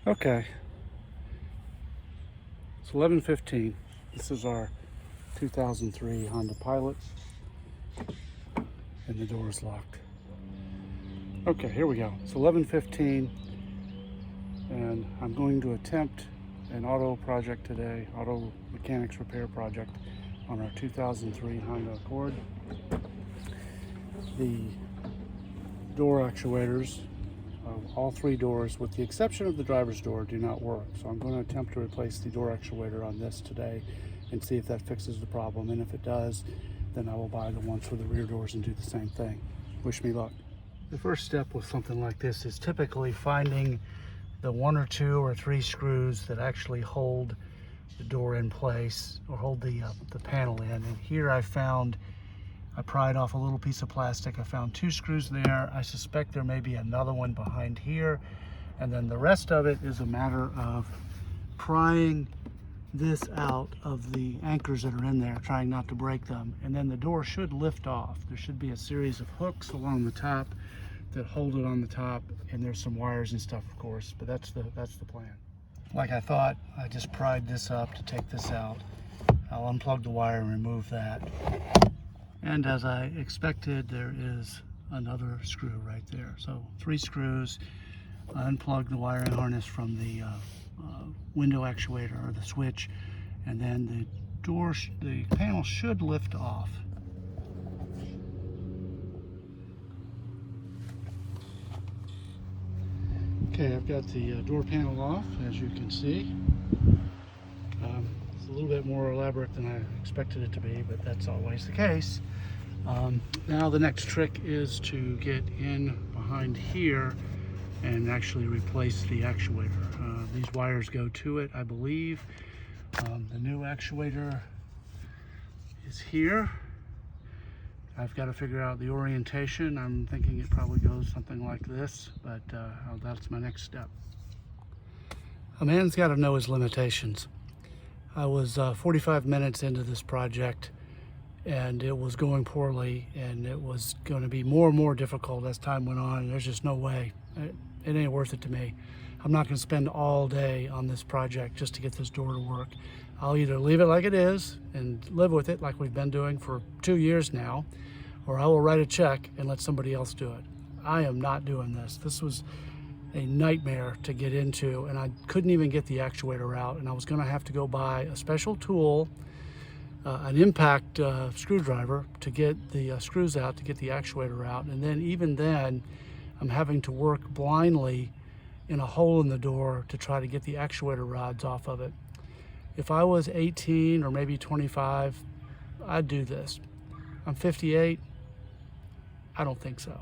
Okay, it's 11:15. This is our 2003 Honda Pilot, and the door is locked. Okay, here we go. It's 11:15, and I'm going to attempt an auto project today, auto mechanics repair project on our 2003 Honda Accord. The door actuators, all three doors, with the exception of the driver's door, do not work. So I'm going to attempt to replace the door actuator on this today and see if that fixes the problem. And if it does, then I will buy the ones for the rear doors and do the same thing. Wish me luck. The first step with something like this is typically finding the 1 or 2 or 3 screws that actually hold the door in place, or hold the panel in. And here I pried off a little piece of plastic. I found 2 screws there. I suspect there may be another one behind here. And then the rest of it is a matter of prying this out of the anchors that are in there, trying not to break them. And then the door should lift off. There should be a series of hooks along the top that hold it on the top, and there's some wires and stuff, of course, but that's the plan. Like I thought, I just pried this up to take this out. I'll unplug the wire and remove that. And as I expected, there is another screw right there. So 3 screws. I unplug the wiring harness from the window actuator, or the switch, and then the panel should lift off. Okay, I've got the door panel off, as you can see. It's a little bit more elaborate than I expected it to be, but that's always the case. Now the next trick is to get in behind here and actually replace the actuator. These wires go to it, I believe. The new actuator is here. I've got to figure out the orientation. I'm thinking it probably goes something like this, but that's my next step. A man's got to know his limitations. I was 45 minutes into this project, and it was going poorly, and it was going to be more and more difficult as time went on. And there's just no way. It ain't worth it to me. I'm not going to spend all day on this project just to get this door to work. I'll either leave it like it is and live with it like we've been doing for 2 years now, or I will write a check and let somebody else do it. I am not doing this. This was a nightmare to get into, and I couldn't even get the actuator out, and I was going to have to go buy a special tool, an impact screwdriver, to get the screws out, to get the actuator out. And then even then, I'm having to work blindly in a hole in the door to try to get the actuator rods off of it. If I was 18 or maybe 25, I'd do this. I'm 58. I don't think so.